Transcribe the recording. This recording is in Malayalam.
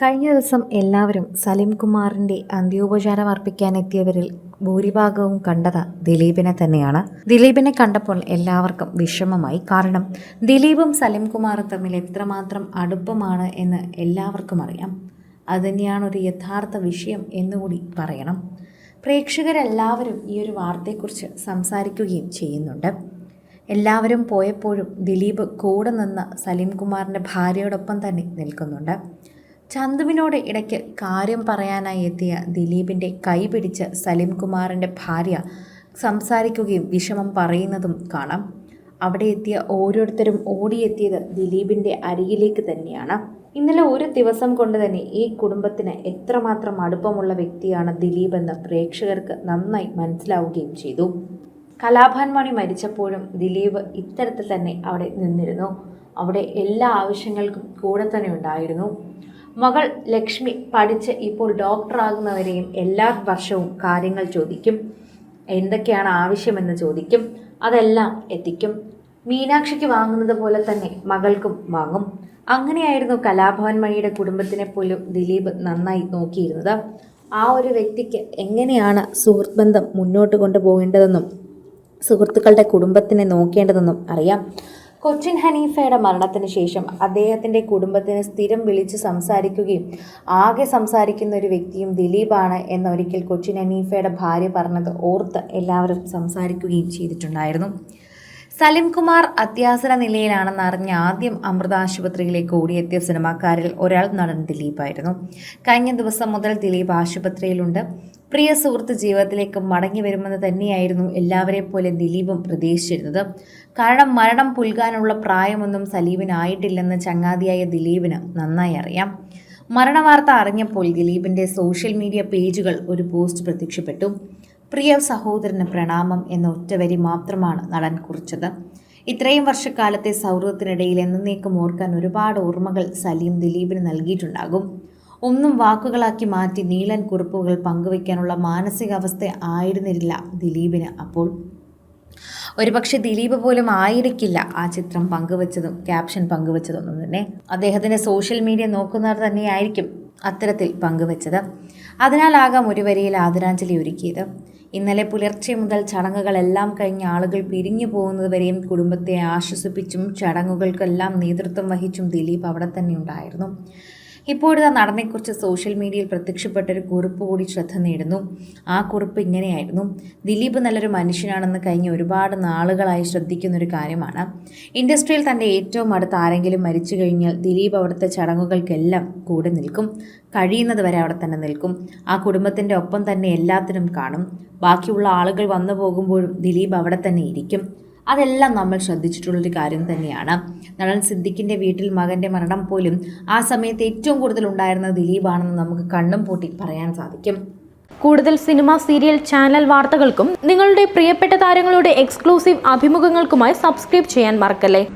കഴിഞ്ഞ ദിവസം എല്ലാവരും സലിം കുമാറിൻ്റെ അന്ത്യോപചാരം അർപ്പിക്കാനെത്തിയവരിൽ ഭൂരിഭാഗവും കണ്ടത് ദിലീപിനെ തന്നെയാണ്. ദിലീപിനെ കണ്ടപ്പോൾ എല്ലാവർക്കും വിഷമമായി. കാരണം ദിലീപും സലിം കുമാറും തമ്മിൽ എത്രമാത്രം അടുപ്പമാണ് എന്ന് എല്ലാവർക്കും അറിയാം. അതുതന്നെയാണ് ഒരു യഥാർത്ഥ വിഷയം എന്നുകൂടി പറയണം. പ്രേക്ഷകരെല്ലാവരും ഈ ഒരു വാർത്തയെക്കുറിച്ച് സംസാരിക്കുകയും ചെയ്യുന്നുണ്ട്. എല്ലാവരും പോയപ്പോഴും ദിലീപ് കൂടെ നിന്ന് സലിം കുമാറിൻ്റെ ഭാര്യയോടൊപ്പം തന്നെ നിൽക്കുന്നുണ്ട്. ചന്തുവിനോട് ഇടയ്ക്ക് കാര്യം പറയാനായി എത്തിയ ദിലീപിൻ്റെ കൈ പിടിച്ച് സലിം കുമാറിൻ്റെ ഭാര്യ സംസാരിക്കുകയും വിഷമം പറയുന്നതും കാണാം. അവിടെ എത്തിയ ഓരോരുത്തരും ഓടിയെത്തിയത് ദിലീപിൻ്റെ അരികിലേക്ക് തന്നെയാണ്. ഇന്നലെ ഒരു ദിവസം കൊണ്ട് തന്നെ ഈ കുടുംബത്തിന് എത്രമാത്രം അടുപ്പമുള്ള വ്യക്തിയാണ് ദിലീപ് എന്ന് പ്രേക്ഷകർക്ക് നന്നായി മനസ്സിലാവുകയും ചെയ്തു. കലാഭവൻ മണി മരിച്ചപ്പോഴും ദിലീപ് ഇത്തരത്തിൽ തന്നെ അവിടെ നിന്നിരുന്നു. അവിടെ എല്ലാ ആവശ്യങ്ങൾക്കും കൂടെ തന്നെ ഉണ്ടായിരുന്നു. മകൾ ലക്ഷ്മി പഠിച്ച് ഇപ്പോൾ ഡോക്ടറാകുന്നവരെയും എല്ലാ വർഷവും കാര്യങ്ങൾ ചോദിക്കും. എന്തൊക്കെയാണ് ആവശ്യമെന്ന് ചോദിക്കും. അതെല്ലാം എത്തിക്കും. മീനാക്ഷിക്ക് വാങ്ങുന്നത് പോലെ തന്നെ മകൾക്കും വാങ്ങും. അങ്ങനെയായിരുന്നു കലാഭവൻ മണിയുടെ കുടുംബത്തിനെ പോലും ദിലീപ് നന്നായി നോക്കിയിരുന്നത്. ആ ഒരു വ്യക്തിക്ക് എങ്ങനെയാണ് സുഹൃത്ത് ബന്ധം മുന്നോട്ട് കൊണ്ടുപോകേണ്ടതെന്നും സുഹൃത്തുക്കളുടെ കുടുംബത്തിനെ നോക്കേണ്ടതെന്നും അറിയാം. കൊച്ചിൻ ഹനീഫയുടെ മരണത്തിന് ശേഷം അദ്ദേഹത്തിൻ്റെ കുടുംബത്തിന് സ്ഥിരം വിളിച്ച് സംസാരിക്കുകയും ആകെ സംസാരിക്കുന്ന ഒരു വ്യക്തിയും ദിലീപാണ് എന്നൊരിക്കൽ കൊച്ചിൻ ഹനീഫയുടെ ഭാര്യ പറഞ്ഞത് ഓർത്ത് എല്ലാവരും സംസാരിക്കുകയും ചെയ്തിട്ടുണ്ടായിരുന്നു. സലിം കുമാർ അത്യാസന നിലയിലാണെന്ന് അറിഞ്ഞ് ആദ്യം അമൃത ആശുപത്രിയിലേക്ക് ഓടിയെത്തിയ സിനിമാക്കാരിൽ ഒരാൾ നടൻ ദിലീപായിരുന്നു. കഴിഞ്ഞ ദിവസം മുതൽ ദിലീപ് ആശുപത്രിയിലുണ്ട്. പ്രിയ സുഹൃത്ത് ജീവിതത്തിലേക്ക് മടങ്ങി വരുമെന്ന് തന്നെയായിരുന്നു എല്ലാവരെ പോലെ ദിലീപും പ്രതീക്ഷിച്ചിരുന്നത്. കാരണം മരണം പുൽകാനുള്ള പ്രായമൊന്നും സലീമിനായിട്ടില്ലെന്ന് ചങ്ങാതിയായ ദിലീപിന് നന്നായി അറിയാം. മരണവാർത്ത അറിഞ്ഞപ്പോൾ ദിലീപിൻ്റെ സോഷ്യൽ മീഡിയ പേജുകൾ ഒരു പോസ്റ്റ് പ്രത്യക്ഷപ്പെട്ടു. പ്രിയ സഹോദരന് പ്രണാമം എന്ന ഒറ്റവരി മാത്രമാണ് നടൻ കുറിച്ചത്. ഇത്രയും വർഷക്കാലത്തെ സൗഹൃദത്തിനിടയിൽ എന്നേക്കും ഓർക്കാൻ ഒരുപാട് ഓർമ്മകൾ സലീം ദിലീപിന് നൽകിയിട്ടുണ്ടാകും. ഒന്നും വാക്കുകളാക്കി മാറ്റി നീളൻ കുറിപ്പുകൾ പങ്കുവയ്ക്കാനുള്ള മാനസികാവസ്ഥ ആയിരുന്നില്ല ദിലീപിന് അപ്പോൾ. ഒരുപക്ഷെ ദിലീപ് പോലും ആയിരിക്കില്ല ആ ചിത്രം പങ്കുവച്ചതും ക്യാപ്ഷൻ പങ്കുവച്ചതൊന്നും തന്നെ. അദ്ദേഹത്തിൻ്റെ സോഷ്യൽ മീഡിയ നോക്കുന്നവർ തന്നെയായിരിക്കും അത്തരത്തിൽ പങ്കുവച്ചത്. അതിനാലാകാം ഒരു വരിയിൽ ആദരാഞ്ജലി ഒരുക്കിയത്. ഇന്നലെ പുലർച്ചെ മുതൽ ചടങ്ങുകളെല്ലാം കഴിഞ്ഞ് ആളുകൾ പിരിഞ്ഞു പോകുന്നതുവരെയും കുടുംബത്തെ ആശ്വസിപ്പിച്ചും ചടങ്ങുകൾക്കെല്ലാം നേതൃത്വം വഹിച്ചും ദിലീപ് അവിടെ തന്നെ ഉണ്ടായിരുന്നു. ഇപ്പോഴത്തെ നടനെക്കുറിച്ച് സോഷ്യൽ മീഡിയയിൽ പ്രത്യക്ഷപ്പെട്ടൊരു കുറിപ്പ് കൂടി ശ്രദ്ധ നേടുന്നു. ആ കുറിപ്പ് ഇങ്ങനെയായിരുന്നു: ദിലീപ് നല്ലൊരു മനുഷ്യനാണെന്ന് കഴിഞ്ഞ ഒരുപാട് നാളുകളായി ശ്രദ്ധിക്കുന്നൊരു കാര്യമാണ്. ഇൻഡസ്ട്രിയിൽ തൻ്റെ ഏറ്റവും അടുത്ത് ആരെങ്കിലും മരിച്ചു കഴിഞ്ഞാൽ ദിലീപ് അവിടുത്തെ ചടങ്ങുകൾക്കെല്ലാം കൂടെ നിൽക്കും. കഴിയുന്നത് വരെ അവിടെ തന്നെ നിൽക്കും. ആ കുടുംബത്തിൻ്റെ ഒപ്പം തന്നെ എല്ലാത്തിനും കാണും. ബാക്കിയുള്ള ആളുകൾ വന്നു പോകുമ്പോഴും ദിലീപ് അവിടെ തന്നെ ഇരിക്കും. അതെല്ലാം നമ്മൾ ശ്രദ്ധിച്ചിട്ടുള്ളൊരു കാര്യം തന്നെയാണ്. നടൻ സിദ്ദിഖിൻ്റെ വീട്ടിൽ മകൻ്റെ മരണം പോലും ആ സമയത്ത് ഏറ്റവും കൂടുതൽ ഉണ്ടായിരുന്നത് ദിലീപാണെന്ന് നമുക്ക് കണ്ണും പൂട്ടി പറയാൻ സാധിക്കും. കൂടുതൽ സിനിമ, സീരിയൽ, ചാനൽ വാർത്തകൾക്കും നിങ്ങളുടെ പ്രിയപ്പെട്ട താരങ്ങളുടെ എക്സ്ക്ലൂസീവ് അഭിമുഖങ്ങൾക്കുമായി സബ്സ്ക്രൈബ് ചെയ്യാൻ മറക്കല്ലേ.